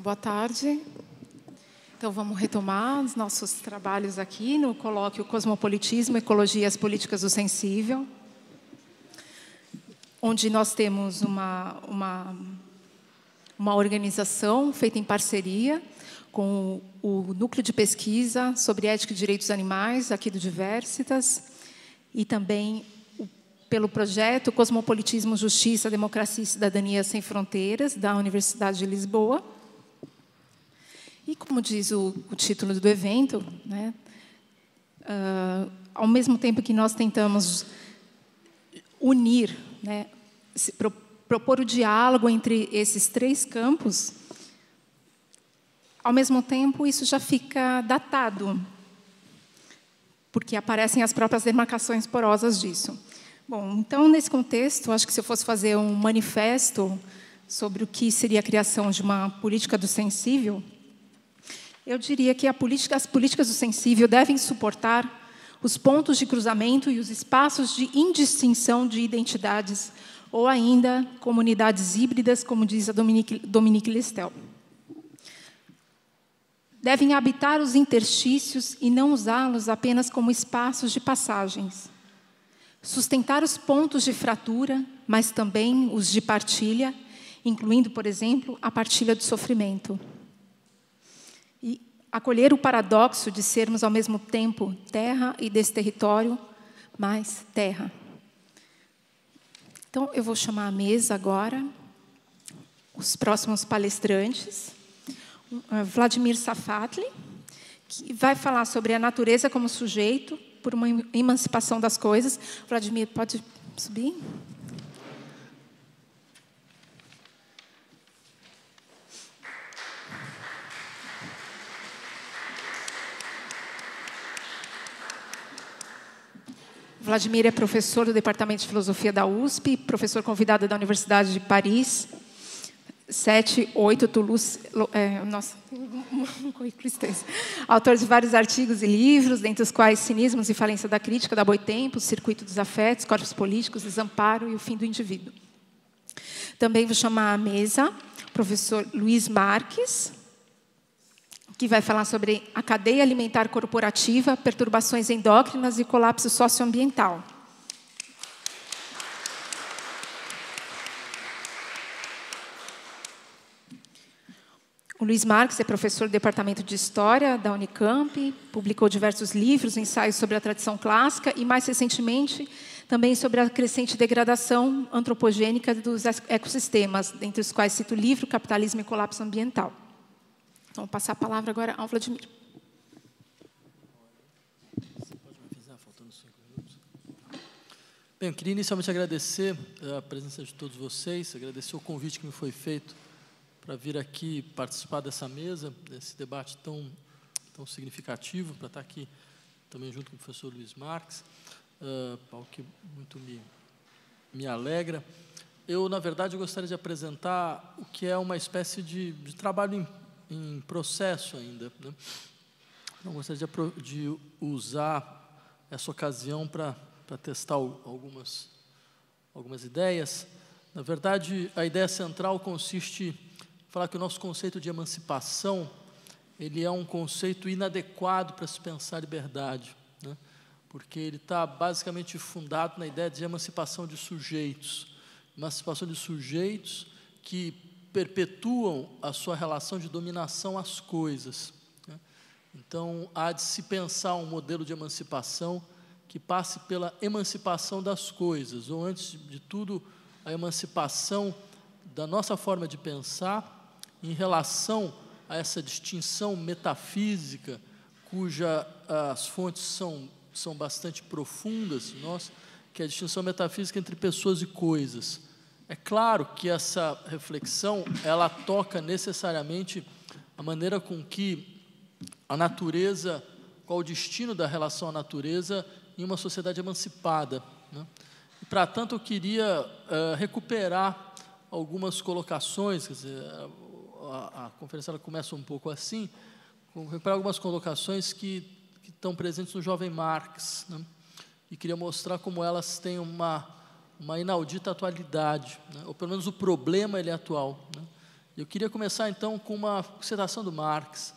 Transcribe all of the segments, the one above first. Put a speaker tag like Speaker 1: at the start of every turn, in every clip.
Speaker 1: boa tarde. Então, vamos retomar os nossos trabalhos aqui no colóquio Cosmopolitismo, Ecologia e as Políticas do Sensível, onde nós temos uma organização feita em parceria com o Núcleo de Pesquisa sobre Ética e Direitos Animais, aqui do Diversitas, e também pelo projeto Cosmopolitismo, Justiça, Democracia e Cidadania Sem Fronteiras, da Universidade de Lisboa. E, como diz o título do evento, né, ao mesmo tempo que nós tentamos unir, né, propor o diálogo entre esses três campos, ao mesmo tempo isso já fica datado, porque aparecem as próprias demarcações porosas disso. Bom, então, nesse contexto, acho que se eu fosse fazer um manifesto sobre o que seria a criação de uma política do sensível, eu diria que as políticas do sensível devem suportar os pontos de cruzamento e os espaços de indistinção de identidades, ou ainda comunidades híbridas, como diz a Dominique Listel. Devem habitar os interstícios e não usá-los apenas como espaços de passagens. Sustentar os pontos de fratura, mas também os de partilha, incluindo, por exemplo, a partilha do sofrimento. E acolher o paradoxo de sermos, ao mesmo tempo, terra e desse território, mais terra. Então, eu vou chamar à mesa agora os próximos palestrantes. Vladimir Safatli, que vai falar sobre a natureza como sujeito por uma emancipação das coisas. Vladimir, pode subir? Vladimir é professor do Departamento de Filosofia da USP, professor convidado da Universidade de Paris, 7, 8, Toulouse, nossa, um currículo extenso. Autor de vários artigos e livros, dentre os quais Cinismos e Falência da Crítica, da Boitempo, Circuito dos Afetos, Corpos Políticos, Desamparo e o Fim do Indivíduo. Também vou chamar à mesa o professor Luiz Marques, que vai falar sobre a cadeia alimentar corporativa, perturbações endócrinas e colapso socioambiental. O Luiz Marques é professor do Departamento de História da Unicamp, publicou diversos livros, ensaios sobre a tradição clássica e, mais recentemente, também sobre a crescente degradação antropogênica dos ecossistemas, dentre os quais cito o livro Capitalismo e Colapso Ambiental. Então, vou passar a palavra agora ao Vladimir.
Speaker 2: Você pode me avisar, faltando 5 minutos? Bem, eu queria inicialmente agradecer a presença de todos vocês, agradecer o convite que me foi feito para vir aqui participar dessa mesa, desse debate tão significativo, para estar aqui também junto com o professor Luiz Marques, algo que muito me alegra. Eu, na verdade, gostaria de apresentar o que é uma espécie de trabalho em processo ainda, né? Eu gostaria de usar essa ocasião para testar algumas ideias. Na verdade, a ideia central consiste falar que o nosso conceito de emancipação ele é um conceito inadequado para se pensar liberdade, né? Porque ele está basicamente fundado na ideia de emancipação de sujeitos que perpetuam a sua relação de dominação às coisas, né? Então, há de se pensar um modelo de emancipação que passe pela emancipação das coisas, ou, antes de tudo, a emancipação da nossa forma de pensar em relação a essa distinção metafísica, cuja as fontes são bastante profundas, que é a distinção metafísica entre pessoas e coisas. É claro que essa reflexão ela toca necessariamente a maneira com que a natureza, qual o destino da relação à natureza em uma sociedade emancipada, né? E, para tanto, eu queria recuperar algumas colocações, quer dizer, a conferência ela começa um pouco assim, recuperar algumas colocações que estão presentes no jovem Marx, né? E queria mostrar como elas têm uma inaudita atualidade, né? Ou pelo menos o problema ele é atual, né? Eu queria começar, então, com uma citação do Marx,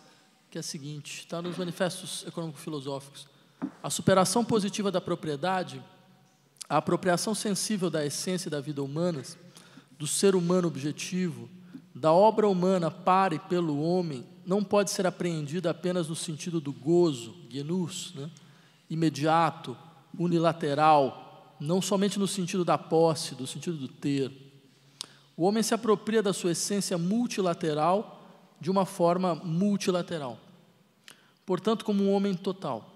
Speaker 2: que é a seguinte, está nos Manifestos Econômico-Filosóficos. A superação positiva da propriedade, a apropriação sensível da essência da vida humana, do ser humano objetivo, da obra humana para e pelo homem, não pode ser apreendida apenas no sentido do gozo, genus, né? Imediato, unilateral, não somente no sentido da posse, do sentido do ter. O homem se apropria da sua essência multilateral de uma forma multilateral. Portanto, como um homem total.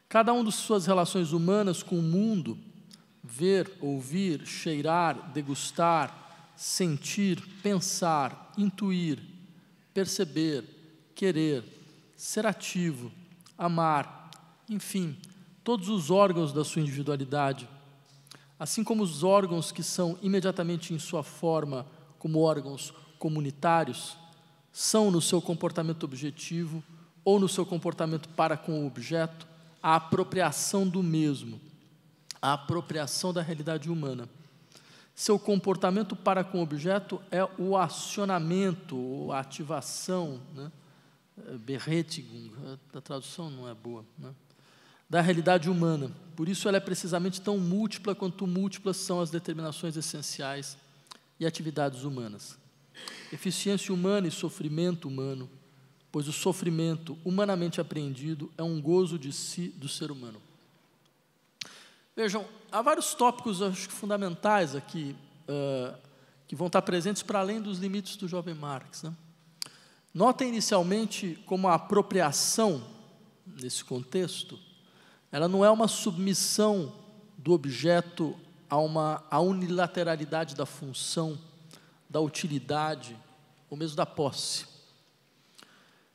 Speaker 2: Cada uma de suas relações humanas com o mundo, ver, ouvir, cheirar, degustar, sentir, pensar, intuir, perceber, querer, ser ativo, amar, enfim, todos os órgãos da sua individualidade, assim como os órgãos que são imediatamente em sua forma como órgãos comunitários, são no seu comportamento objetivo ou no seu comportamento para com o objeto, a apropriação do mesmo, a apropriação da realidade humana. Seu comportamento para com o objeto é o acionamento, a ativação, né? Berechtigung, a tradução não é boa, né? Da realidade humana. Por isso ela é precisamente tão múltipla quanto múltiplas são as determinações essenciais e atividades humanas. Eficiência humana e sofrimento humano, pois o sofrimento humanamente apreendido é um gozo de si do ser humano. Vejam, há vários tópicos, acho que fundamentais aqui, que vão estar presentes para além dos limites do jovem Marx, né? Notem inicialmente como a apropriação, nesse contexto, ela não é uma submissão do objeto à unilateralidade da função, da utilidade, ou mesmo da posse.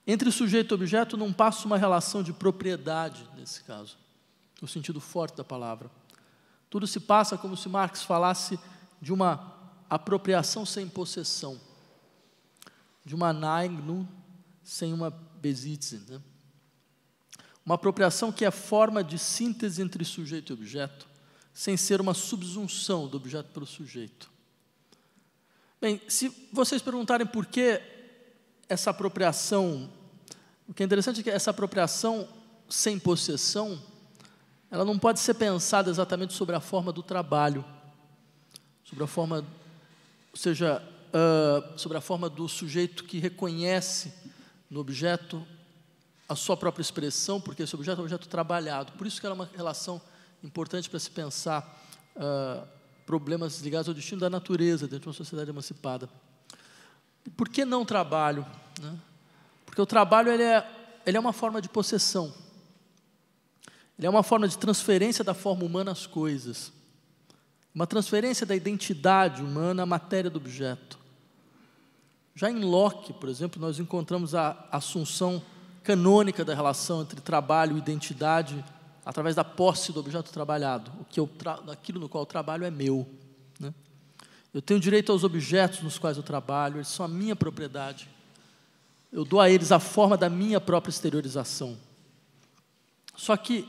Speaker 2: Entre sujeito e objeto não passa uma relação de propriedade, nesse caso, no sentido forte da palavra. Tudo se passa como se Marx falasse de uma apropriação sem possessão, de uma Neigung sem uma Besitzen, né? Uma apropriação que é forma de síntese entre sujeito e objeto, sem ser uma subsunção do objeto pelo sujeito. Bem, se vocês perguntarem por que essa apropriação, o que é interessante é que essa apropriação sem possessão, ela não pode ser pensada exatamente sobre a forma do trabalho, sobre a forma, ou seja, sobre a forma do sujeito que reconhece no objeto a sua própria expressão, porque esse objeto é um objeto trabalhado. Por isso que ela é uma relação importante para se pensar problemas ligados ao destino da natureza dentro de uma sociedade emancipada. Por que não trabalho, né? Porque o trabalho ele é uma forma de possessão. Ele é uma forma de transferência da forma humana às coisas. Uma transferência da identidade humana à matéria do objeto. Já em Locke, por exemplo, nós encontramos a assunção canônica da relação entre trabalho e identidade através da posse do objeto trabalhado. Aquilo no qual eu trabalho é meu, né? Eu tenho direito aos objetos nos quais eu trabalho, eles são a minha propriedade. Eu dou a eles a forma da minha própria exteriorização. Só que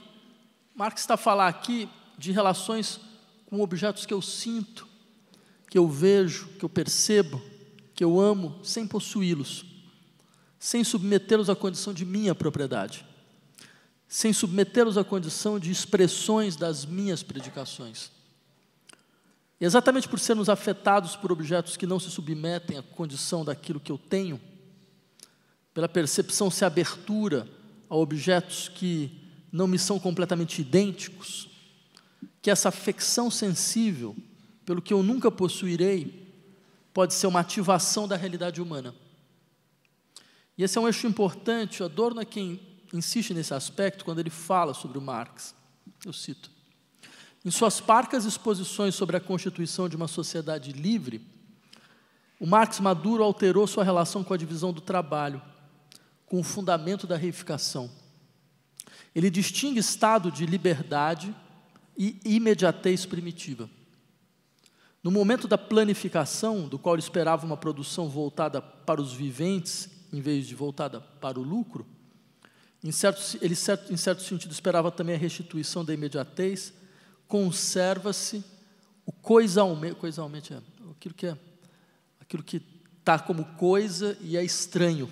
Speaker 2: Marx está a falar aqui de relações com objetos que eu sinto, que eu vejo, que eu percebo, que eu amo, sem possuí-los, sem submetê-los à condição de minha propriedade, sem submetê-los à condição de expressões das minhas predicações. E exatamente por sermos afetados por objetos que não se submetem à condição daquilo que eu tenho, pela percepção se abertura a objetos que não me são completamente idênticos, que essa afecção sensível pelo que eu nunca possuirei pode ser uma ativação da realidade humana. E esse é um eixo importante. O Adorno é quem insiste nesse aspecto quando ele fala sobre o Marx. Eu cito: em suas parcas exposições sobre a constituição de uma sociedade livre, o Marx maduro alterou sua relação com a divisão do trabalho, com o fundamento da reificação. Ele distingue estado de liberdade e imediatez primitiva. No momento da planificação, do qual ele esperava uma produção voltada para os viventes, em vez de voltada para o lucro, em certo sentido esperava também a restituição da imediatez, conserva-se o coisaumente, aquilo que está como coisa e é estranho.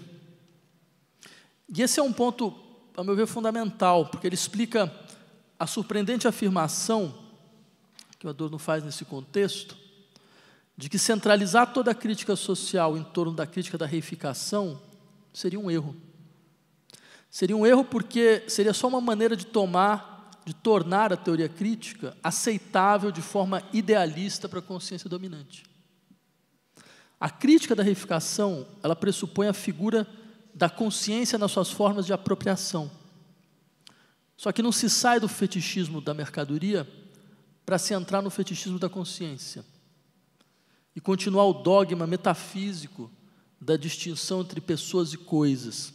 Speaker 2: E esse é um ponto, a meu ver, fundamental, porque ele explica a surpreendente afirmação que o Adorno faz nesse contexto, de que centralizar toda a crítica social em torno da crítica da reificação seria um erro. Seria um erro porque seria só uma maneira de tornar a teoria crítica aceitável de forma idealista para a consciência dominante. A crítica da reificação, ela pressupõe a figura da consciência nas suas formas de apropriação. Só que não se sai do fetichismo da mercadoria para se entrar no fetichismo da consciência e continuar o dogma metafísico da distinção entre pessoas e coisas.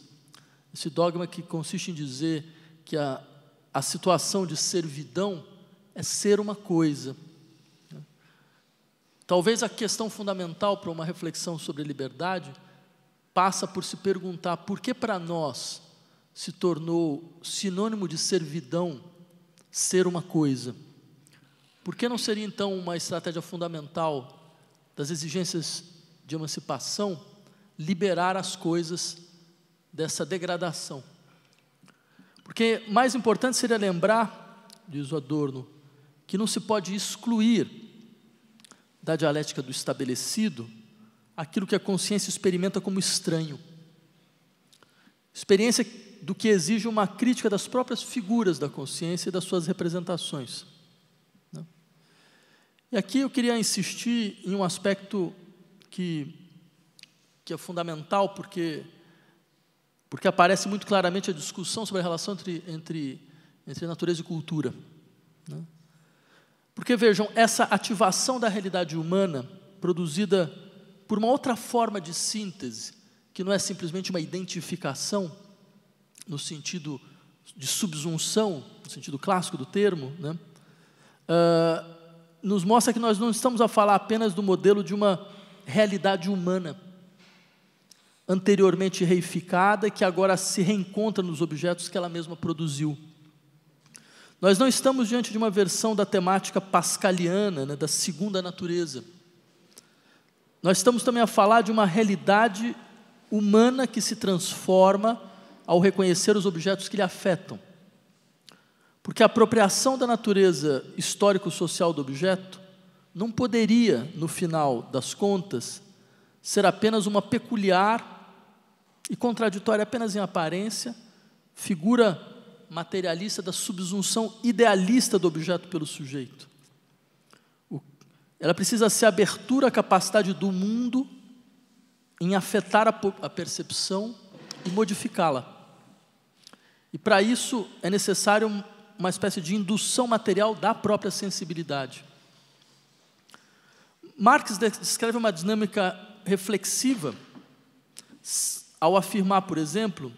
Speaker 2: Esse dogma que consiste em dizer que a situação de servidão é ser uma coisa. Talvez a questão fundamental para uma reflexão sobre a liberdade passa por se perguntar por que para nós se tornou sinônimo de servidão ser uma coisa. Por que não seria então uma estratégia fundamental das exigências de emancipação liberar as coisas dessa degradação? Porque mais importante seria lembrar, diz o Adorno, que não se pode excluir da dialética do estabelecido aquilo que a consciência experimenta como estranho. Experiência do que exige uma crítica das próprias figuras da consciência e das suas representações. E aqui eu queria insistir em um aspecto que é fundamental, porque aparece muito claramente a discussão sobre a relação entre natureza e cultura. Porque, vejam, essa ativação da realidade humana, produzida por uma outra forma de síntese, que não é simplesmente uma identificação, no sentido de subsunção, no sentido clássico do termo, nos mostra que nós não estamos a falar apenas do modelo de uma realidade humana, anteriormente reificada, que agora se reencontra nos objetos que ela mesma produziu. Nós não estamos diante de uma versão da temática pascaliana, da segunda natureza. Nós estamos também a falar de uma realidade humana que se transforma ao reconhecer os objetos que lhe afetam. Porque a apropriação da natureza histórico-social do objeto não poderia, no final das contas, ser apenas uma peculiar e contraditória apenas em aparência, figura materialista da subsunção idealista do objeto pelo sujeito. Ela precisa ser abertura à capacidade do mundo em afetar a percepção e modificá-la. E para isso é necessário uma espécie de indução material da própria sensibilidade. Marx descreve uma dinâmica reflexiva ao afirmar, por exemplo,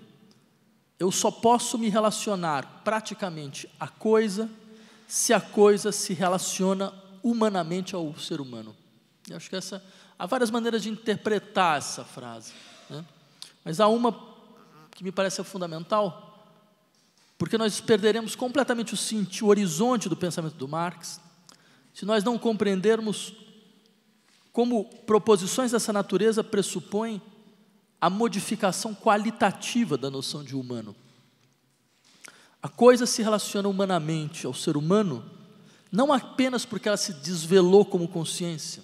Speaker 2: eu só posso me relacionar praticamente à coisa se a coisa se relaciona humanamente ao ser humano. Eu acho que há várias maneiras de interpretar essa frase, mas há uma que me parece fundamental, porque nós perderemos completamente o horizonte do pensamento do Marx, se nós não compreendermos como proposições dessa natureza pressupõem a modificação qualitativa da noção de humano. A coisa se relaciona humanamente ao ser humano, não apenas porque ela se desvelou como consciência,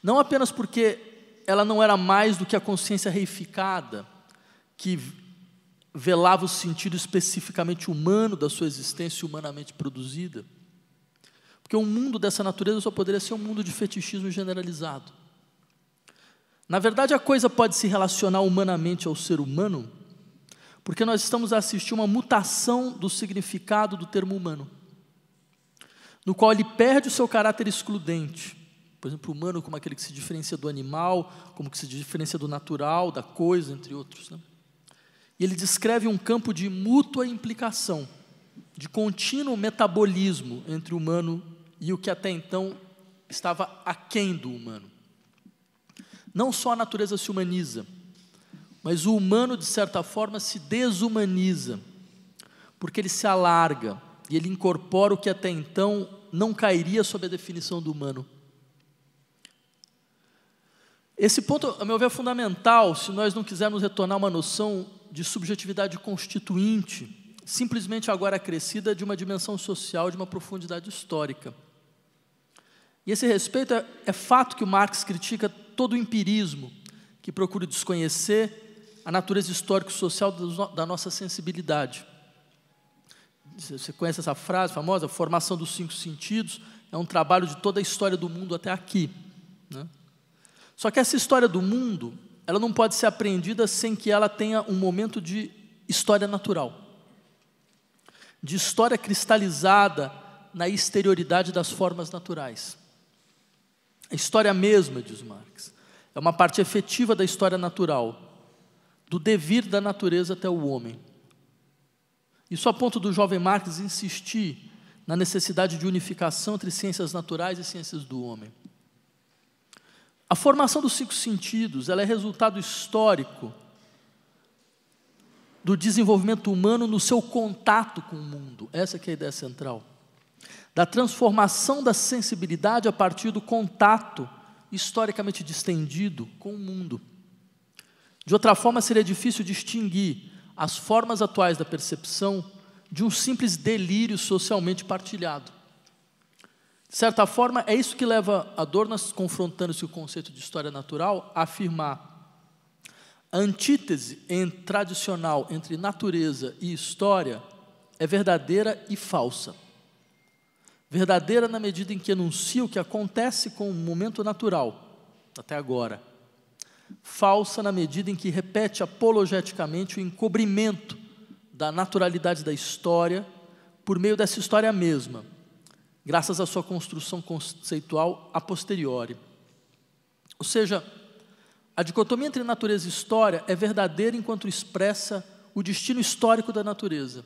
Speaker 2: não apenas porque ela não era mais do que a consciência reificada, que velava o sentido especificamente humano da sua existência humanamente produzida, porque um mundo dessa natureza só poderia ser um mundo de fetichismo generalizado. Na verdade, a coisa pode se relacionar humanamente ao ser humano, porque nós estamos a assistir uma mutação do significado do termo humano, no qual ele perde o seu caráter excludente. Por exemplo, o humano como aquele que se diferencia do animal, como que se diferencia do natural, da coisa, entre outros. E ele descreve um campo de mútua implicação, de contínuo metabolismo entre o humano e o que até então estava aquém do humano. Não só a natureza se humaniza, mas o humano, de certa forma, se desumaniza, porque ele se alarga e ele incorpora o que até então não cairia sob a definição do humano. Esse ponto, a meu ver, é fundamental se nós não quisermos retornar uma noção de subjetividade constituinte, simplesmente agora acrescida de uma dimensão social, de uma profundidade histórica. E esse respeito é fato que o Marx critica todo o empirismo que procura desconhecer a natureza histórico-social da nossa sensibilidade. Você conhece essa frase famosa? A formação dos 5 sentidos é um trabalho de toda a história do mundo até aqui, né? Só que essa história do mundo, ela não pode ser apreendida sem que ela tenha um momento de história natural, de história cristalizada na exterioridade das formas naturais. A história mesma, diz Marx, é uma parte efetiva da história natural, do devir da natureza até o homem. Isso a ponto do jovem Marx insistir na necessidade de unificação entre ciências naturais e ciências do homem. A formação dos 5 sentidos, ela é resultado histórico do desenvolvimento humano no seu contato com o mundo. Essa que é a ideia central. Da transformação da sensibilidade a partir do contato historicamente distendido com o mundo. De outra forma, seria difícil distinguir as formas atuais da percepção de um simples delírio socialmente partilhado. De certa forma, é isso que leva Adorno, confrontando-se com o conceito de história natural, a afirmar: a antítese tradicional entre natureza e história é verdadeira e falsa. Verdadeira na medida em que enuncia o que acontece com o momento natural, até agora. Falsa na medida em que repete apologeticamente o encobrimento da naturalidade da história por meio dessa história mesma, graças à sua construção conceitual a posteriori. Ou seja, a dicotomia entre natureza e história é verdadeira enquanto expressa o destino histórico da natureza,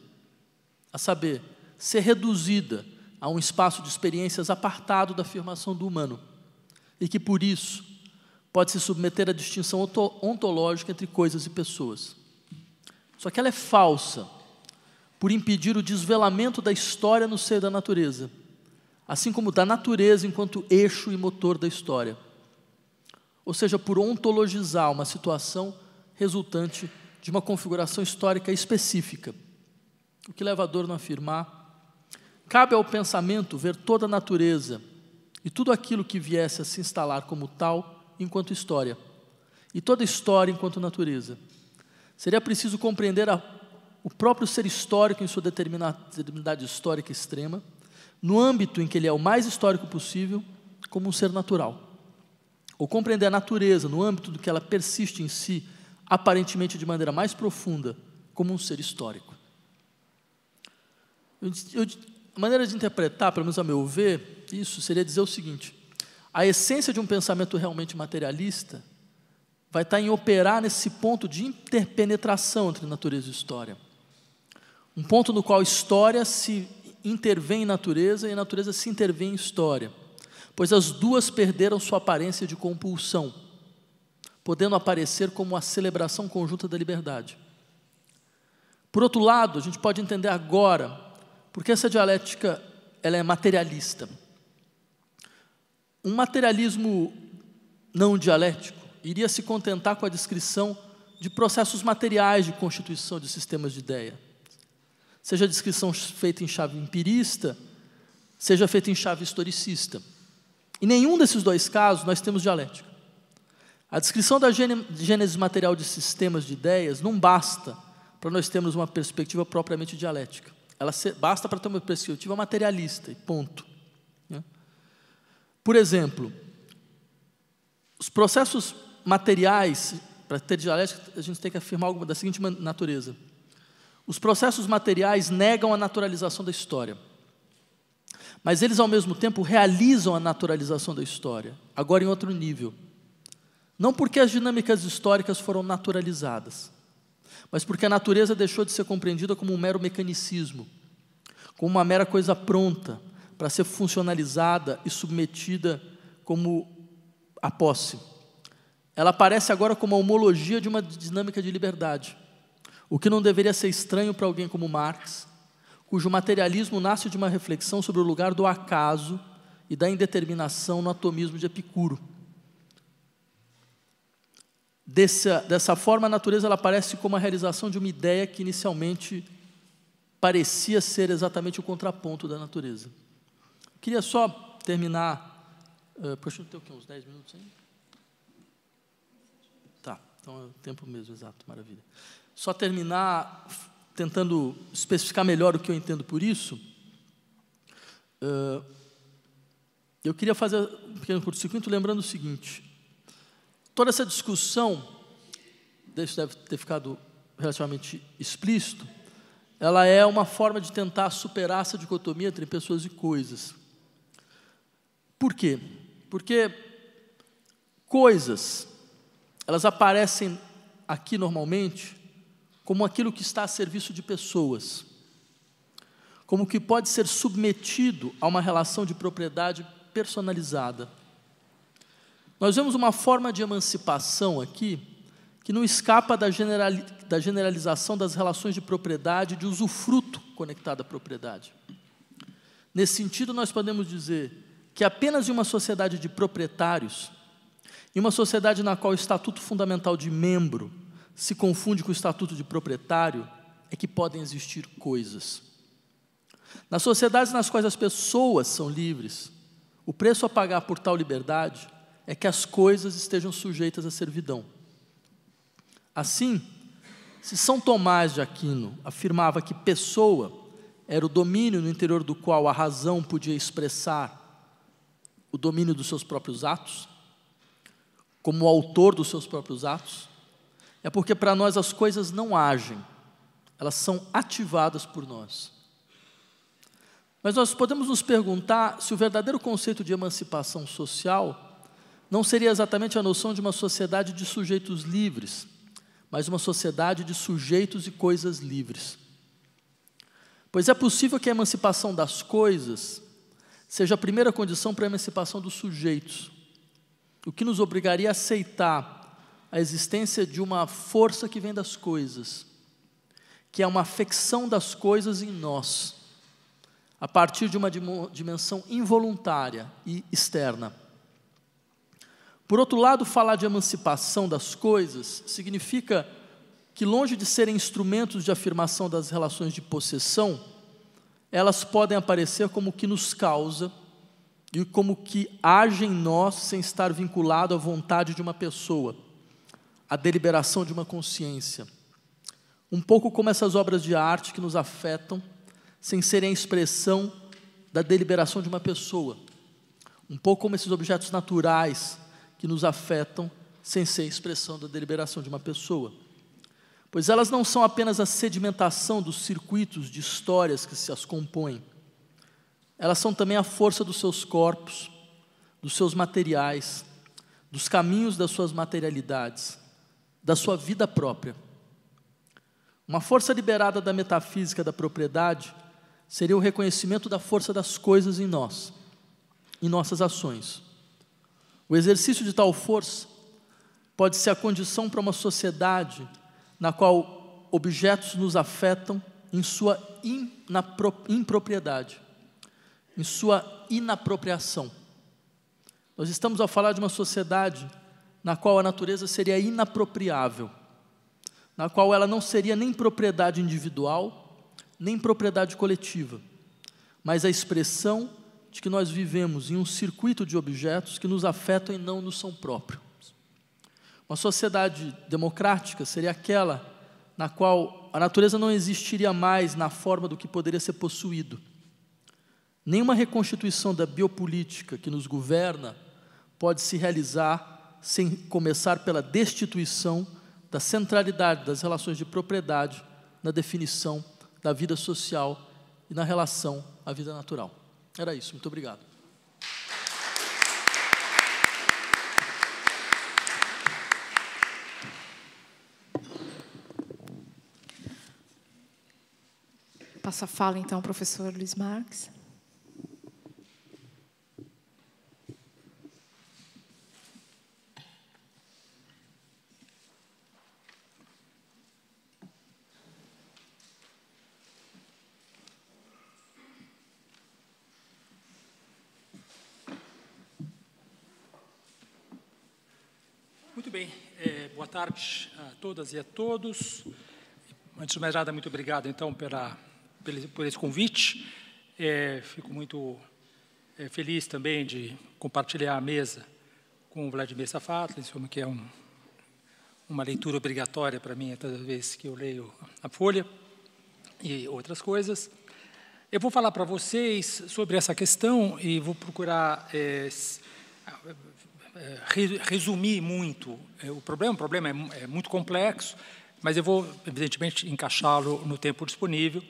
Speaker 2: a saber, ser reduzida a um espaço de experiências apartado da afirmação do humano, e que, por isso, pode se submeter à distinção ontológica entre coisas e pessoas. Só que ela é falsa, por impedir o desvelamento da história no seio da natureza, assim como da natureza enquanto eixo e motor da história. Ou seja, por ontologizar uma situação resultante de uma configuração histórica específica. O que leva Adorno a afirmar: cabe ao pensamento ver toda a natureza e tudo aquilo que viesse a se instalar como tal enquanto história, e toda história enquanto natureza. Seria preciso compreender o próprio ser histórico em sua determinidade histórica extrema, no âmbito em que ele é o mais histórico possível, como um ser natural. Ou compreender a natureza no âmbito do que ela persiste em si, aparentemente de maneira mais profunda, como um ser histórico. A maneira de interpretar, pelo menos a meu ver, isso seria dizer o seguinte: a essência de um pensamento realmente materialista vai estar em operar nesse ponto de interpenetração entre natureza e história. Um ponto no qual a história se intervém em natureza e a natureza se intervém em história, pois as duas perderam sua aparência de compulsão, podendo aparecer como a celebração conjunta da liberdade. Por outro lado, a gente pode entender agora porque essa dialética ela é materialista. Um materialismo não dialético iria se contentar com a descrição de processos materiais de constituição de sistemas de ideia, seja a descrição feita em chave empirista, seja feita em chave historicista. Em nenhum desses dois casos nós temos dialética. A descrição da gênese material de sistemas de ideias não basta para nós termos uma perspectiva propriamente dialética. Ela basta para ter uma perspectiva materialista, e ponto. Por exemplo, os processos materiais, para ter dialética, a gente tem que afirmar algo da seguinte natureza: os processos materiais negam a naturalização da história, mas eles, ao mesmo tempo, realizam a naturalização da história, agora em outro nível. Não porque as dinâmicas históricas foram naturalizadas, mas porque a natureza deixou de ser compreendida como um mero mecanicismo, como uma mera coisa pronta para ser funcionalizada e submetida como a posse. Ela aparece agora como a homologia de uma dinâmica de liberdade, o que não deveria ser estranho para alguém como Marx, cujo materialismo nasce de uma reflexão sobre o lugar do acaso e da indeterminação no atomismo de Epicuro. Dessa forma, a natureza ela aparece como a realização de uma ideia que inicialmente parecia ser exatamente o contraponto da natureza. Queria só terminar, poxa, não tem o quê, uns 10 minutos ainda? Tá, então é o tempo mesmo, exato, maravilha. Só terminar tentando especificar melhor o que eu entendo por isso. Eu queria fazer um pequeno curto-circuito lembrando o seguinte: toda essa discussão, isso deve ter ficado relativamente explícito, ela é uma forma de tentar superar essa dicotomia entre pessoas e coisas. Por quê? Porque coisas, elas aparecem aqui normalmente como aquilo que está a serviço de pessoas, como que pode ser submetido a uma relação de propriedade personalizada. Nós vemos uma forma de emancipação aqui que não escapa da generalização das relações de propriedade, de usufruto conectado à propriedade. Nesse sentido, nós podemos dizer que apenas em uma sociedade de proprietários, em uma sociedade na qual o estatuto fundamental de membro se confunde com o estatuto de proprietário, é que podem existir coisas. Nas sociedades nas quais as pessoas são livres, o preço a pagar por tal liberdade é que as coisas estejam sujeitas à servidão. Assim, se São Tomás de Aquino afirmava que pessoa era o domínio no interior do qual a razão podia expressar o domínio dos seus próprios atos, como o autor dos seus próprios atos, é porque para nós as coisas não agem, elas são ativadas por nós. Mas nós podemos nos perguntar se o verdadeiro conceito de emancipação social não seria exatamente a noção de uma sociedade de sujeitos livres, mas uma sociedade de sujeitos e coisas livres. Pois é possível que a emancipação das coisas seja a primeira condição para a emancipação dos sujeitos, o que nos obrigaria a aceitar a existência de uma força que vem das coisas, que é uma afecção das coisas em nós, a partir de uma dimensão involuntária e externa. Por outro lado, falar de emancipação das coisas significa que, longe de serem instrumentos de afirmação das relações de possessão, elas podem aparecer como o que nos causa e como que age em nós sem estar vinculado à vontade de uma pessoa, à deliberação de uma consciência. Um pouco como essas obras de arte que nos afetam sem serem a expressão da deliberação de uma pessoa. Um pouco como esses objetos naturais que nos afetam sem ser a expressão da deliberação de uma pessoa. Pois elas não são apenas a sedimentação dos circuitos de histórias que se as compõem. Elas são também a força dos seus corpos, dos seus materiais, dos caminhos das suas materialidades, da sua vida própria. Uma força liberada da metafísica da propriedade seria o reconhecimento da força das coisas em nós, em nossas ações. O exercício de tal força pode ser a condição para uma sociedade na qual objetos nos afetam em sua impropriedade, em sua inapropriação. Nós estamos a falar de uma sociedade na qual a natureza seria inapropriável, na qual ela não seria nem propriedade individual, nem propriedade coletiva, mas a expressão de que nós vivemos em um circuito de objetos que nos afetam e não nos são próprios. Uma sociedade democrática seria aquela na qual a natureza não existiria mais na forma do que poderia ser possuído. Nenhuma reconstituição da biopolítica que nos governa pode se realizar sem começar pela destituição da centralidade das relações de propriedade na definição da vida social e na relação à vida natural. Era isso, muito obrigado.
Speaker 1: Passa a fala, então, ao professor Luiz Marx.
Speaker 3: Muito bem. Boa tarde a todas e a todos. Antes de mais nada, muito obrigado, então, por esse convite. Fico muito feliz também de compartilhar a mesa com o Vladimir Safatli, que é uma leitura obrigatória para mim toda vez que eu leio a Folha e outras coisas. Eu vou falar para vocês sobre essa questão e vou procurar resumir muito. O problema é muito complexo, mas eu vou, evidentemente, encaixá-lo no tempo disponível.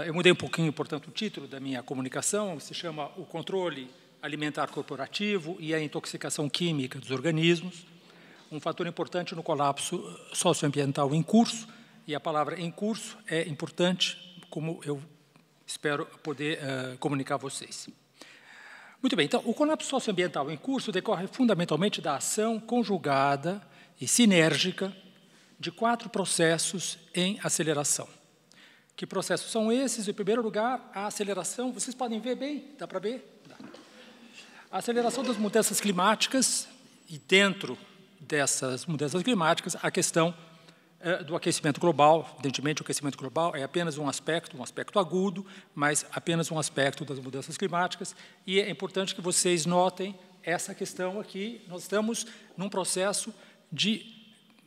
Speaker 3: Eu mudei um pouquinho, portanto, o título da minha comunicação, se chama O Controle Alimentar Corporativo e a Intoxicação Química dos Organismos, um fator importante no colapso socioambiental em curso, e a palavra em curso é importante, como eu espero poder comunicar a vocês. Muito bem, então, o colapso socioambiental em curso decorre fundamentalmente da ação conjugada e sinérgica de 4 processos em aceleração. Que processos são esses? Em primeiro lugar, a aceleração, vocês podem ver bem? Dá para ver? Dá. A aceleração das mudanças climáticas, e dentro dessas mudanças climáticas, a questão do aquecimento global. Evidentemente, o aquecimento global é apenas um aspecto agudo, mas apenas um aspecto das mudanças climáticas, e é importante que vocês notem essa questão aqui. Nós estamos num processo de,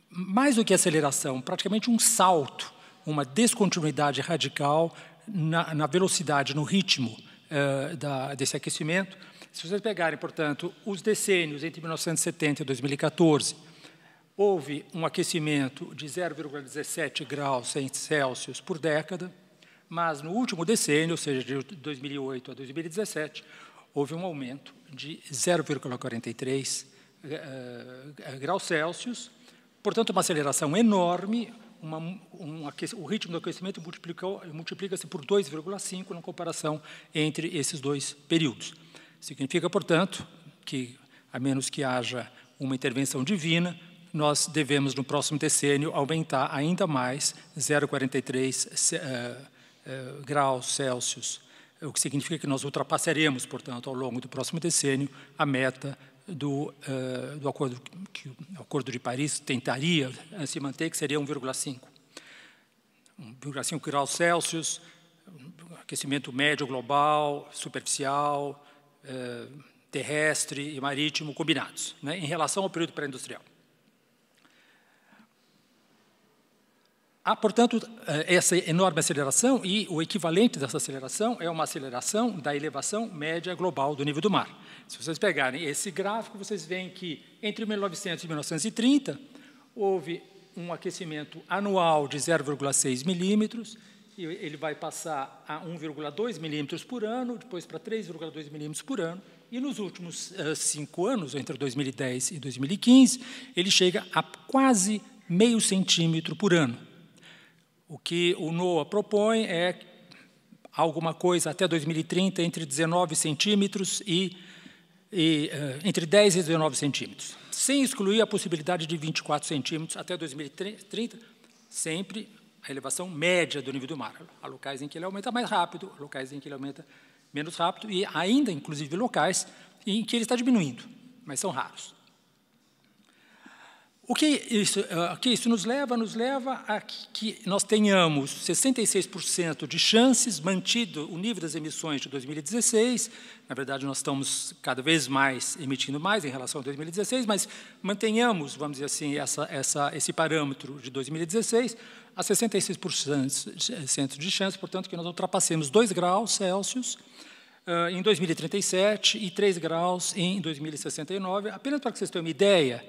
Speaker 3: mais do que aceleração, praticamente um salto, uma descontinuidade radical na velocidade, no ritmo desse aquecimento. Se vocês pegarem, portanto, os decênios entre 1970 e 2014, houve um aquecimento de 0,17 graus Celsius por década, mas no último decênio, ou seja, de 2008 a 2017, houve um aumento de 0,43 graus Celsius, portanto, uma aceleração enorme. O ritmo do aquecimento multiplica-se por 2,5 na comparação entre esses dois períodos. Significa, portanto, que, a menos que haja uma intervenção divina, nós devemos, no próximo decênio, aumentar ainda mais 0,43 graus Celsius, o que significa que nós ultrapassaremos, portanto, ao longo do próximo decênio, a meta do acordo que o Acordo de Paris tentaria se manter, que seria 1,5. 1,5 graus Celsius, aquecimento médio global, superficial, terrestre e marítimo combinados, né, em relação ao período pré-industrial. Há, portanto, essa enorme aceleração, e o equivalente dessa aceleração é uma aceleração da elevação média global do nível do mar. Se vocês pegarem esse gráfico, vocês veem que entre 1900 e 1930 houve um aquecimento anual de 0,6 milímetros, e ele vai passar a 1,2 milímetros por ano, depois para 3,2 milímetros por ano, e nos últimos 5 anos, entre 2010 e 2015, ele chega a quase meio centímetro por ano. O que o NOAA propõe é alguma coisa até 2030 entre 19 centímetros entre 10 e 19 centímetros, sem excluir a possibilidade de 24 centímetros até 2030, sempre a elevação média do nível do mar. Há locais em que ele aumenta mais rápido, há locais em que ele aumenta menos rápido, e ainda, inclusive, locais em que ele está diminuindo, mas são raros. O que isso nos leva? Nos leva a que nós tenhamos 66% de chances, mantido o nível das emissões de 2016. Na verdade, nós estamos cada vez mais emitindo mais em relação a 2016, mas mantenhamos, vamos dizer assim, esse parâmetro de 2016 a 66% de chance, portanto, que nós ultrapassemos 2 graus Celsius em 2037 e 3 graus em 2069. Apenas para que vocês tenham uma ideia,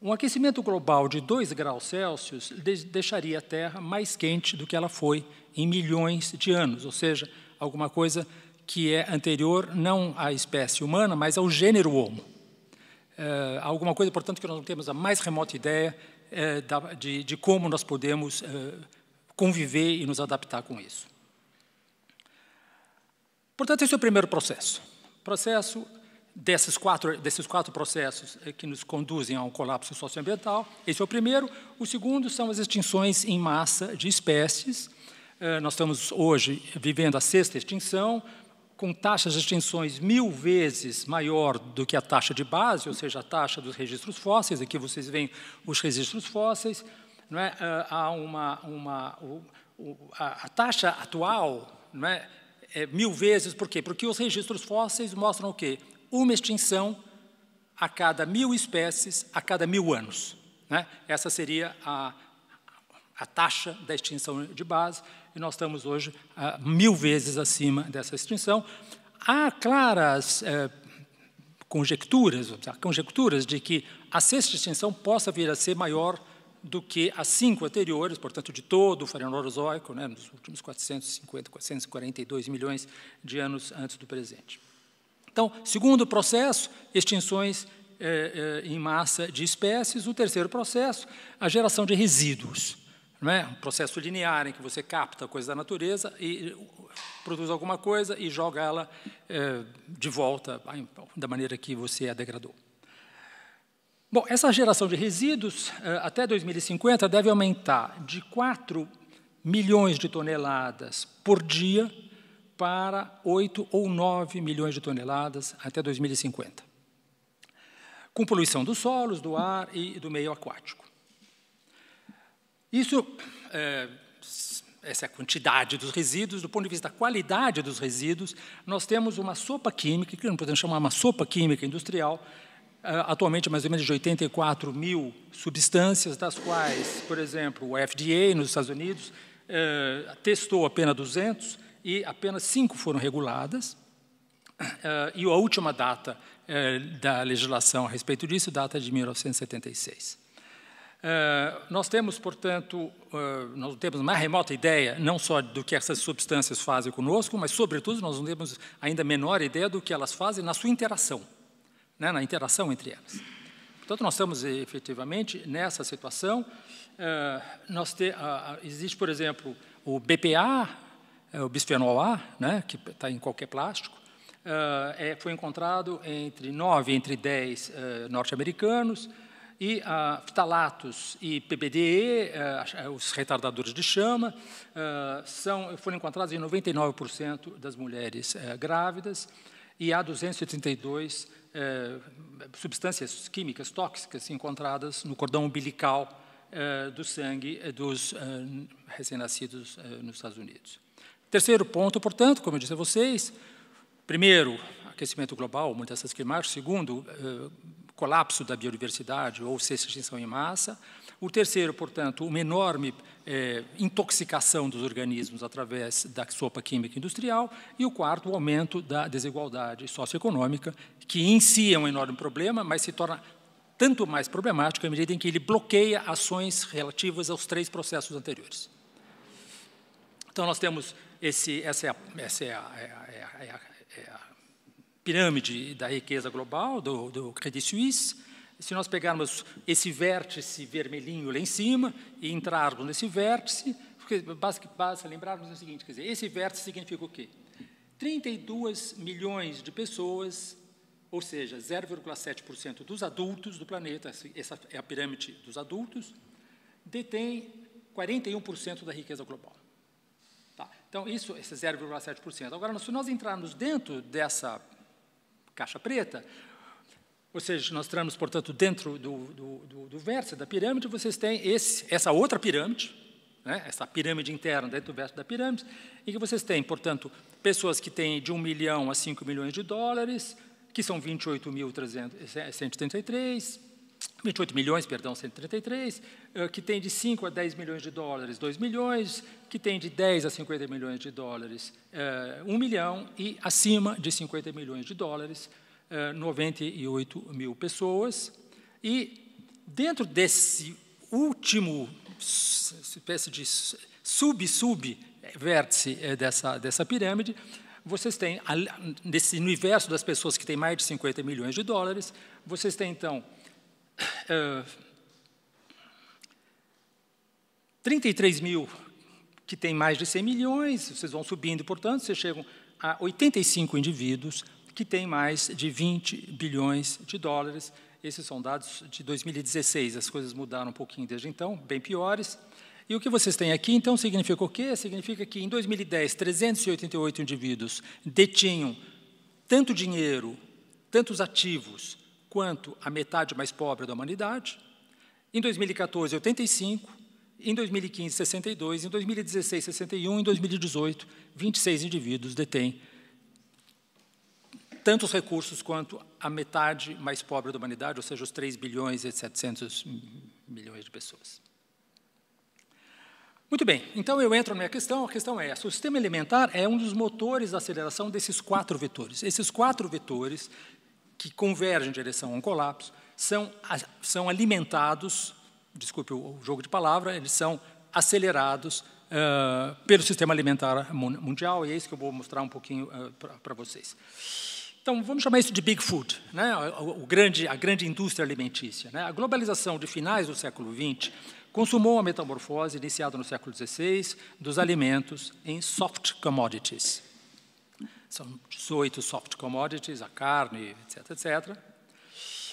Speaker 3: um aquecimento global de 2 graus Celsius deixaria a Terra mais quente do que ela foi em milhões de anos, ou seja, alguma coisa que é anterior não à espécie humana, mas ao gênero Homo. Alguma coisa, portanto, que nós não temos a mais remota ideia de como nós podemos conviver e nos adaptar com isso. Portanto, esse é o primeiro processo. Processo desses quatro processos que nos conduzem a um colapso socioambiental. Esse é o primeiro. O segundo são as extinções em massa de espécies. Nós estamos hoje vivendo a 6ª extinção, com taxas de extinções 1000 vezes maior do que a taxa de base, ou seja, a taxa dos registros fósseis. Aqui vocês veem os registros fósseis. Não é? A taxa atual, não é 1000 vezes, por quê? Porque os registros fósseis mostram o quê? Uma extinção a cada 1000 espécies, a cada 1000 anos. Né? Essa seria a taxa da extinção de base, e nós estamos hoje 1000 vezes acima dessa extinção. Há claras conjecturas de que a sexta extinção possa vir a ser maior do que as 5 anteriores, portanto, de todo o Fanerozoico, né, nos últimos 442 milhões de anos antes do presente. Então, segundo processo, extinções em massa de espécies. O terceiro processo, a geração de resíduos. Não é? Um processo linear em que você capta coisas da natureza e produz alguma coisa e joga ela de volta da maneira que você a degradou. Bom, essa geração de resíduos, até 2050, deve aumentar de 4 milhões de toneladas por dia para 8 ou 9 milhões de toneladas até 2050, com poluição dos solos, do ar e do meio aquático. Isso, essa é a quantidade dos resíduos. Do ponto de vista da qualidade dos resíduos, nós temos uma sopa química, que não podemos chamar uma sopa química industrial, atualmente mais ou menos de 84 mil substâncias, das quais, por exemplo, o FDA, nos Estados Unidos, testou apenas 200 e apenas 5 foram reguladas. E a última data da legislação a respeito disso data de 1976. Nós temos, portanto, nós temos uma remota ideia, não só do que essas substâncias fazem conosco, mas, sobretudo, nós não temos ainda a menor ideia do que elas fazem na sua interação, né, na interação entre elas. Portanto, nós estamos, efetivamente, nessa situação. Existe, por exemplo, o BPA, o bisfenol A, né, que está em qualquer plástico. Foi encontrado entre 9 entre 10 norte-americanos, e ftalatos e PBDE, os retardadores de chama, foram encontrados em 99% das mulheres grávidas, e há 232 substâncias químicas tóxicas encontradas no cordão umbilical do sangue dos recém-nascidos nos Estados Unidos. Terceiro ponto, portanto, como eu disse a vocês, primeiro, aquecimento global, mudanças climáticas. Segundo, colapso da biodiversidade ou sexta extinção em massa. O terceiro, portanto, uma enorme intoxicação dos organismos através da sopa química industrial. E o quarto, o aumento da desigualdade socioeconômica, que em si é um enorme problema, mas se torna tanto mais problemático à medida em que ele bloqueia ações relativas aos 3 processos anteriores. Então, nós temos essa é a pirâmide da riqueza global, do Credit Suisse. Se nós pegarmos esse vértice vermelhinho lá em cima e entrarmos nesse vértice, porque basta lembrarmos o seguinte, quer dizer, esse vértice significa o quê? 32 milhões de pessoas, ou seja, 0,7% dos adultos do planeta, essa é a pirâmide dos adultos, detém 41% da riqueza global. Tá? Então, esse 0,7%. Agora, se nós entrarmos dentro dessa caixa preta, ou seja, nós entramos, portanto, dentro do vértice da pirâmide, vocês têm essa outra pirâmide, né, essa pirâmide interna dentro do vértice da pirâmide, em que vocês têm, portanto, pessoas que têm de 1 milhão a 5 milhões de dólares, que são 28 milhões, perdão, 133, que tem de 5 a 10 milhões de dólares, 2 milhões, que tem de 10 a 50 milhões de dólares, 1 milhão, e acima de 50 milhões de dólares, 98 mil pessoas. E dentro desse último espécie de sub-vértice dessa pirâmide, vocês têm, nesse universo das pessoas que têm mais de 50 milhões de dólares, vocês têm, então, 33 mil que têm mais de 100 milhões, vocês vão subindo, portanto, vocês chegam a 85 indivíduos que têm mais de 20 bilhões de dólares. Esses são dados de 2016, as coisas mudaram um pouquinho desde então, bem piores. E o que vocês têm aqui, então, significa o quê? Significa que, em 2010, 388 indivíduos detinham tanto dinheiro, tantos ativos, quanto a metade mais pobre da humanidade. Em 2014, 85. Em 2015, 62. Em 2016, 61. Em 2018, 26 indivíduos detêm tantos recursos quanto a metade mais pobre da humanidade, ou seja, os 3 bilhões e 700 milhões de pessoas. Muito bem, então eu entro na minha questão, a questão é essa. O sistema alimentar é um dos motores da aceleração desses 4 vetores. Esses 4 vetores, que convergem em direção a um colapso, são alimentados, desculpe o jogo de palavra, eles são acelerados pelo sistema alimentar mundial, e é isso que eu vou mostrar um pouquinho para vocês. Então, vamos chamar isso de Big Food, né? A grande indústria alimentícia, né? A globalização de finais do século XX consumou a metamorfose iniciada no século XVI dos alimentos em soft commodities. São 18 soft commodities, a carne, etc., etc.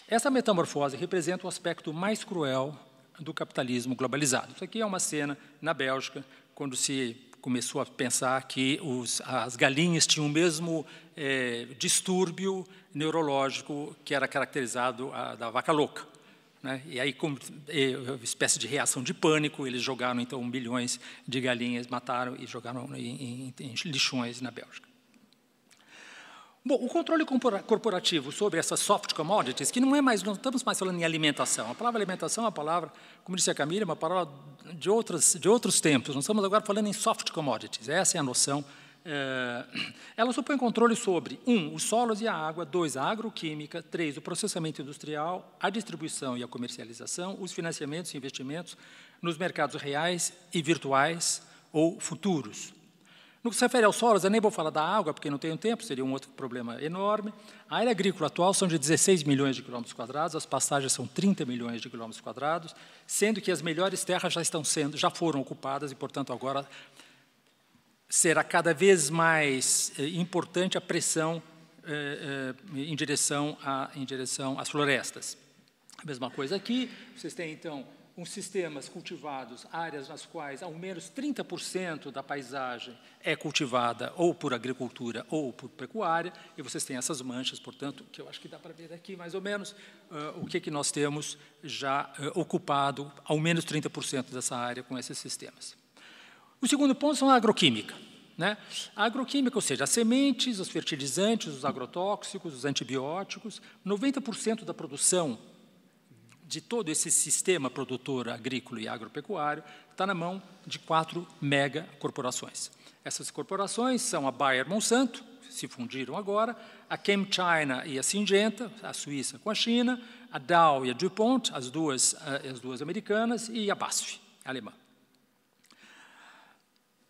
Speaker 3: Essa metamorfose representa o aspecto mais cruel do capitalismo globalizado. Isso aqui é uma cena na Bélgica, quando se começou a pensar que as galinhas tinham o mesmo distúrbio neurológico que era caracterizado da vaca louca, né? E aí, como espécie de reação de pânico, eles jogaram, então, milhões de galinhas, mataram e jogaram em lixões na Bélgica. Bom, o controle corporativo sobre essas soft commodities, que não estamos mais falando em alimentação. A palavra alimentação é uma palavra, como disse a Camila, é uma palavra de outros tempos. Nós estamos agora falando em soft commodities. Essa é a noção. Ela supõe controle sobre, 1, os solos e a água, 2, a agroquímica, 3, o processamento industrial, a distribuição e a comercialização, os financiamentos e investimentos nos mercados reais e virtuais ou futuros. No que se refere aos solos, eu nem vou falar da água, porque não tenho tempo, seria um outro problema enorme. A área agrícola atual são de 16 milhões de quilômetros quadrados, as pastagens são 30 milhões de quilômetros quadrados, sendo que as melhores terras já foram ocupadas e, portanto, agora será cada vez mais importante a pressão em direção às florestas. A mesma coisa aqui, vocês têm, então, sistemas cultivados, áreas nas quais ao menos 30% da paisagem é cultivada ou por agricultura ou por pecuária, e vocês têm essas manchas, portanto, que eu acho que dá para ver aqui mais ou menos o que nós temos já ocupado, ao menos 30% dessa área com esses sistemas. O segundo ponto são a agroquímica, né? A agroquímica, ou seja, as sementes, os fertilizantes, os agrotóxicos, os antibióticos, 90% da produção de todo esse sistema produtor agrícola e agropecuário está na mão de 4 megacorporações. Essas corporações são a Bayer-Monsanto, se fundiram agora, a ChemChina e a Syngenta, a Suíça com a China, a Dow e a DuPont, as duas americanas, e a BASF, a alemã.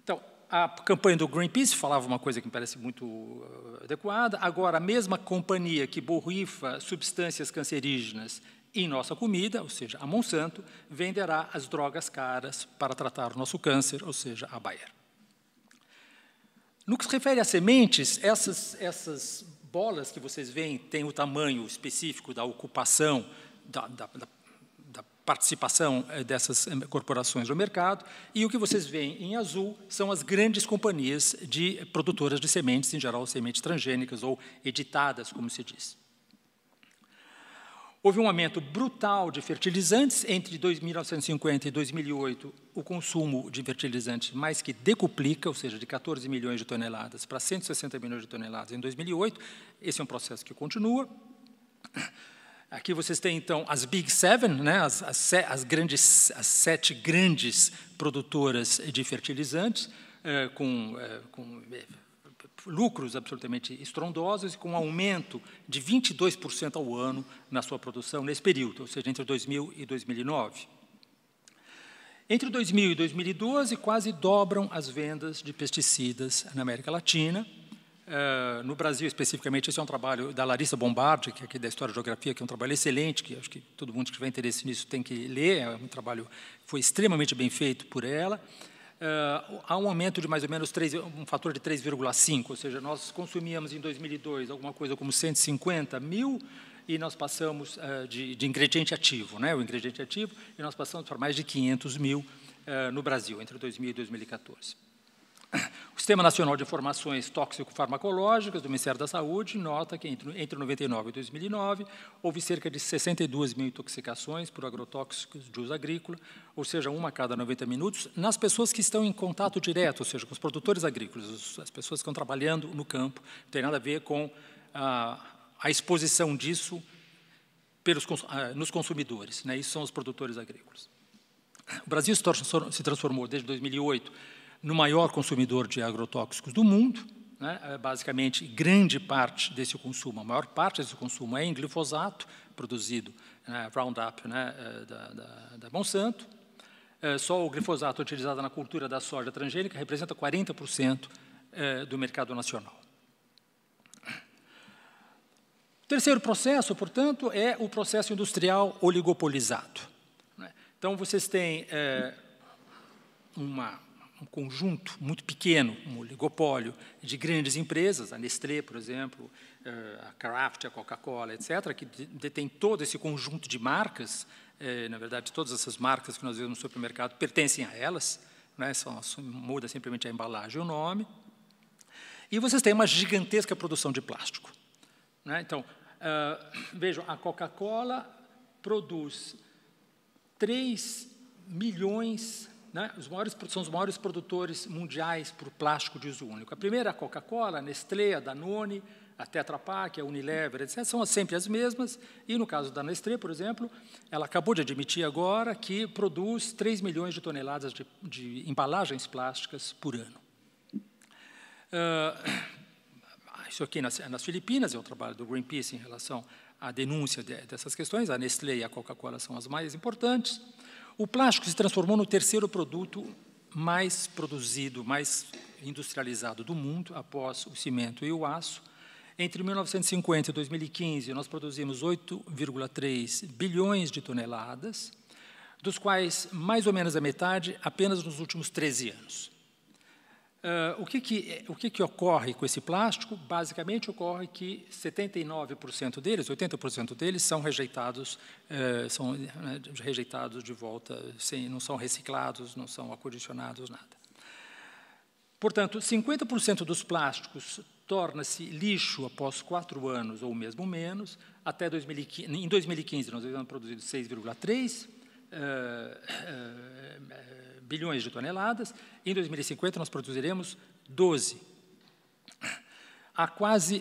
Speaker 3: Então, a campanha do Greenpeace falava uma coisa que me parece muito adequada. Agora, a mesma companhia que borrifa substâncias cancerígenas em nossa comida, ou seja, a Monsanto, venderá as drogas caras para tratar o nosso câncer, ou seja, a Bayer. No que se refere a sementes, essas bolas que vocês veem têm o tamanho específico da ocupação, da participação dessas corporações no mercado, e o que vocês veem em azul são as grandes companhias de produtoras de sementes, em geral sementes transgênicas ou editadas, como se diz. Houve um aumento brutal de fertilizantes. Entre 1950 e 2008, o consumo de fertilizantes mais que decuplica, ou seja, de 14 milhões de toneladas para 160 milhões de toneladas em 2008. Esse é um processo que continua. Aqui vocês têm, então, as Big Seven, né, as 7 grandes produtoras de fertilizantes, com lucros absolutamente estrondosos e com um aumento de 22% ao ano na sua produção nesse período, ou seja, entre 2000 e 2009. Entre 2000 e 2012, quase dobram as vendas de pesticidas na América Latina. No Brasil, especificamente, esse é um trabalho da Larissa Bombardi, que é aqui da História e Geografia, que é um trabalho excelente, que acho que todo mundo que tiver interesse nisso tem que ler. É um trabalho que foi extremamente bem feito por ela. Há um aumento de mais ou menos um fator de 3,5, ou seja, nós consumíamos em 2002 alguma coisa como 150 mil e nós passamos de ingrediente ativo, né, o ingrediente ativo, e nós passamos para mais de 500 mil no Brasil, entre 2000 e 2014. O Sistema Nacional de Informações Tóxico-Farmacológicas do Ministério da Saúde nota que entre 99 e 2009 houve cerca de 62 mil intoxicações por agrotóxicos de uso agrícola, ou seja, uma a cada 90 minutos, nas pessoas que estão em contato direto, ou seja, com os produtores agrícolas, as pessoas que estão trabalhando no campo. Não tem nada a ver com a exposição disso nos consumidores, né? Isso são os produtores agrícolas. O Brasil se transformou, desde 2008, no maior consumidor de agrotóxicos do mundo, né? Basicamente, grande parte desse consumo, a maior parte desse consumo é em glifosato, produzido, Roundup, né, da Monsanto. Só o glifosato utilizado na cultura da soja transgênica representa 40% do mercado nacional. O terceiro processo, portanto, é o processo industrial oligopolizado. Então, vocês têm um conjunto muito pequeno, um oligopólio de grandes empresas, a Nestlé, por exemplo, a Kraft, a Coca-Cola, etc., que detém todo esse conjunto de marcas. Na verdade, todas essas marcas que nós vemos no supermercado pertencem a elas, né? Muda simplesmente a embalagem e o nome. E vocês têm uma gigantesca produção de plástico, né? Então, vejam, a Coca-Cola produz 3 milhões... Né? São os maiores produtores mundiais por plástico de uso único. A primeira, a Coca-Cola, a Nestlé, a Danone, a Tetra Pak, a Unilever, etc., são sempre as mesmas. E, no caso da Nestlé, por exemplo, ela acabou de admitir agora que produz 3 milhões de toneladas de embalagens plásticas por ano. Isso aqui nas Filipinas é o trabalho do Greenpeace em relação à denúncia dessas questões. A Nestlé e a Coca-Cola são as mais importantes. O plástico se transformou no terceiro produto mais produzido, mais industrializado do mundo, após o cimento e o aço. Entre 1950 e 2015, nós produzimos 8,3 bilhões de toneladas, dos quais mais ou menos a metade apenas nos últimos 13 anos. O que ocorre com esse plástico? Basicamente, ocorre que 79% deles, 80% deles, são rejeitados de volta, não são reciclados, não são acondicionados, nada. Portanto, 50% dos plásticos torna-se lixo após 4 anos, ou mesmo menos. Até 2015, em 2015, nós havíamos produzido 6,3 bilhões de toneladas. Em 2050, nós produziremos 12.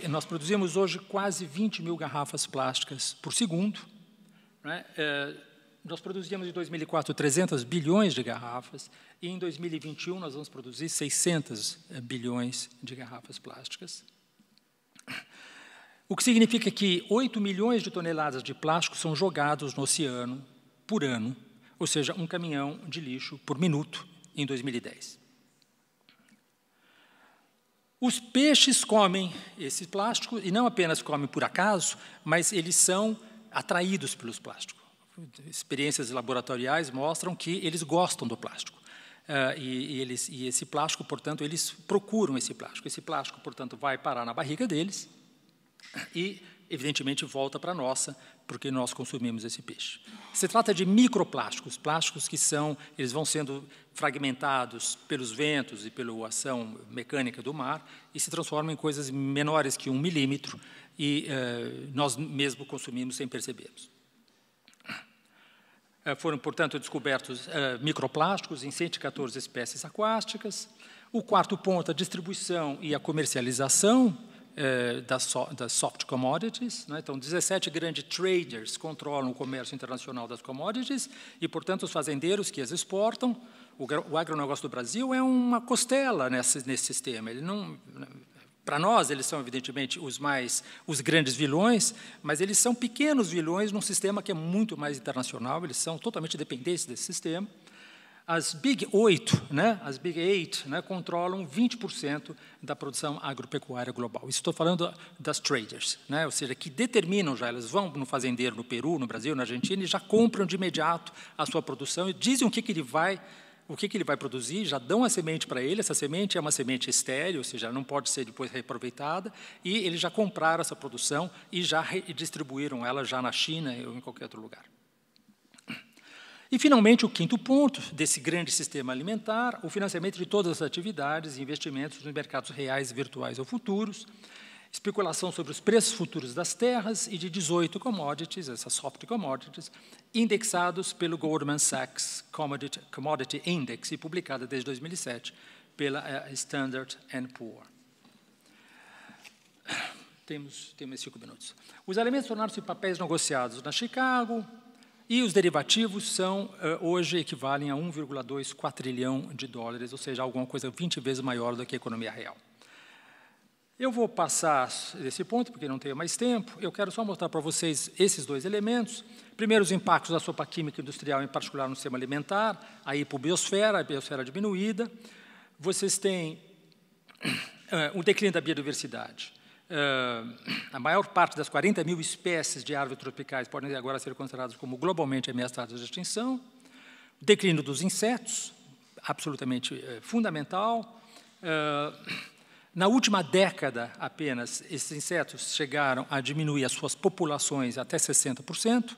Speaker 3: Nós produzimos hoje quase 20 mil garrafas plásticas por segundo, né? Nós produzíamos em 2004 300 bilhões de garrafas, e em 2021 nós vamos produzir 600 bilhões de garrafas plásticas. O que significa que 8 milhões de toneladas de plástico são jogados no oceano por ano, ou seja, um caminhão de lixo por minuto em 2010. Os peixes comem esse plástico, e não apenas comem por acaso, mas eles são atraídos pelos plásticos. Experiências laboratoriais mostram que eles gostam do plástico. E esse plástico, portanto, eles procuram esse plástico. Esse plástico, portanto, vai parar na barriga deles e, evidentemente, volta para a nossa, porque nós consumimos esse peixe. Se trata de microplásticos, plásticos que eles vão sendo fragmentados pelos ventos e pela ação mecânica do mar e se transformam em coisas menores que 1 milímetro e nós mesmo consumimos sem percebermos. Foram, portanto, descobertos microplásticos em 114 espécies aquáticas. O quarto ponto, a distribuição e a comercialização das soft commodities, né? Então, 17 grandes traders controlam o comércio internacional das commodities e, portanto, os fazendeiros que as exportam. O agronegócio do Brasil é uma costela nesse sistema. Para nós, eles são, evidentemente, os grandes vilões, mas eles são pequenos vilões num sistema que é muito mais internacional, eles são totalmente dependentes desse sistema. As Big 8, né, as Big 8, né, controlam 20% da produção agropecuária global. Isso estou falando das traders, né, ou seja, que determinam já, elas vão no fazendeiro no Peru, no Brasil, na Argentina, e já compram de imediato a sua produção e dizem o que ele vai produzir, já dão a semente para ele. Essa semente é uma semente estéril, ou seja, não pode ser depois reaproveitada, e eles já compraram essa produção e já distribuíram ela já na China ou em qualquer outro lugar. E, finalmente, o quinto ponto desse grande sistema alimentar, o financiamento de todas as atividades e investimentos nos mercados reais, virtuais ou futuros, especulação sobre os preços futuros das terras e de 18 commodities, essas soft commodities, indexados pelo Goldman Sachs Commodity Index e publicada desde 2007 pela Standard & Poor. Temos 5 minutos. Os alimentos tornaram-se papéis negociados na Chicago e os derivativos são, hoje, equivalem a 1,2 quatrilhão de dólares, ou seja, alguma coisa 20 vezes maior do que a economia real. Eu vou passar desse ponto, porque não tenho mais tempo. Eu quero só mostrar para vocês esses 2 elementos. Primeiro, os impactos da sopa química industrial, em particular no sistema alimentar, a hipobiosfera, a biosfera diminuída. Vocês têm o declínio da biodiversidade. A maior parte das 40 mil espécies de árvores tropicais podem agora ser consideradas como globalmente ameaçadas de extinção. O declínio dos insetos, absolutamente fundamental. Na última década, apenas, esses insetos chegaram a diminuir as suas populações até 60%,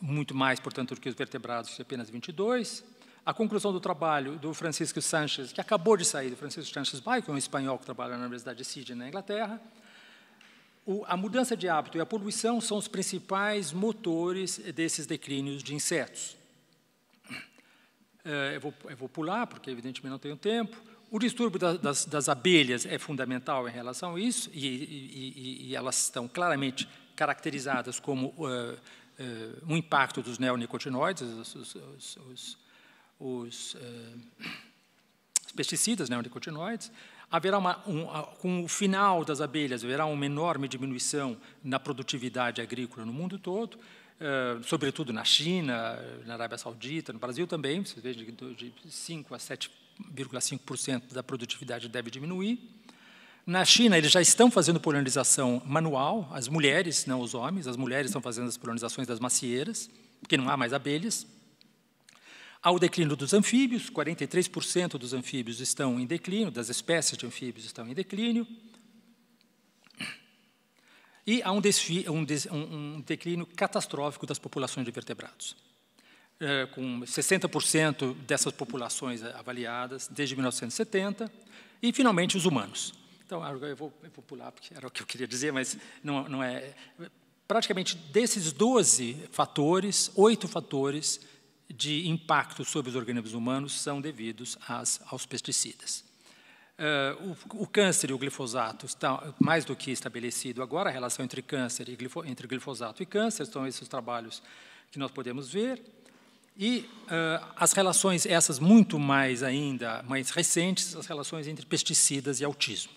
Speaker 3: muito mais, portanto, do que os vertebrados, que apenas 22%. A conclusão do trabalho do Francisco Sánchez, que acabou de sair, do Francisco Sánchez Bay, que é um espanhol que trabalha na Universidade de Sydney, na Inglaterra, a mudança de hábito e a poluição são os principais motores desses declínios de insetos. Eu vou pular, porque, evidentemente, não tenho tempo. O distúrbio das abelhas é fundamental em relação a isso, e elas estão claramente caracterizadas como um impacto dos neonicotinoides, os pesticidas neonicotinoides. Haverá com o final das abelhas, haverá uma enorme diminuição na produtividade agrícola no mundo todo, sobretudo na China, na Arábia Saudita, no Brasil também, vocês vejam de 5 a 7,5% da produtividade deve diminuir. Na China, eles já estão fazendo polinização manual, as mulheres, não os homens, as mulheres estão fazendo as polinizações das macieiras, porque não há mais abelhas. Há o declínio dos anfíbios, 43% dos anfíbios estão em declínio, das espécies de anfíbios estão em declínio. E há um declínio catastrófico das populações de vertebrados, com 60% dessas populações avaliadas desde 1970, e, finalmente, os humanos. Então, eu vou pular, porque era o que eu queria dizer, mas não é... Praticamente, desses 12 fatores, 8 fatores de impacto sobre os organismos humanos são devidos aos pesticidas. O câncer e o glifosato estão mais do que estabelecido agora, a relação entre glifosato e câncer, são esses trabalhos que nós podemos ver, e as relações, essas muito mais recentes, as relações entre pesticidas e autismo.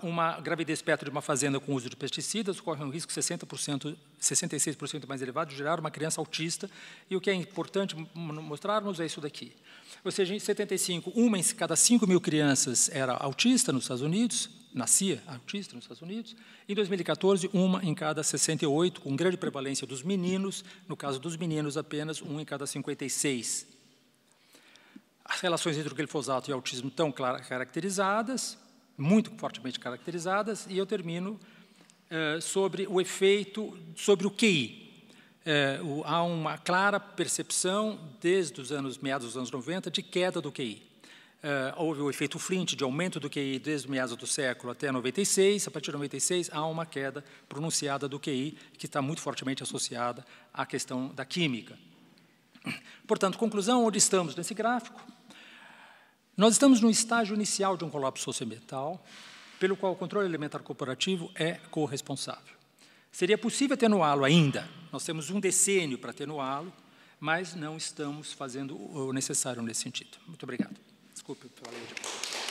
Speaker 3: Uma gravidez perto de uma fazenda com uso de pesticidas corre um risco 66% mais elevado de gerar uma criança autista, e o que é importante mostrarmos é isso daqui. Ou seja, em 75, uma em cada 5 mil crianças era autista nos Estados Unidos, nascia autista nos Estados Unidos. Em 2014, uma em cada 68, com grande prevalência dos meninos, no caso dos meninos, apenas 1 em cada 56. As relações entre o glifosato e o autismo estão caracterizadas, muito fortemente caracterizadas, e eu termino sobre o efeito sobre o QI. Há uma clara percepção, desde os meados dos anos 90, de queda do QI. Houve o efeito Flint, de aumento do QI desde meados do século até 96. A partir de 96, há uma queda pronunciada do QI, que está muito fortemente associada à questão da química. Portanto, conclusão, onde estamos nesse gráfico? Nós estamos no estágio inicial de um colapso socioambiental, pelo qual o controle alimentar corporativo é corresponsável. Seria possível atenuá-lo ainda, nós temos um decênio para atenuá-lo, mas não estamos fazendo o necessário nesse sentido. Muito obrigado. Desculpe, eu falei demais.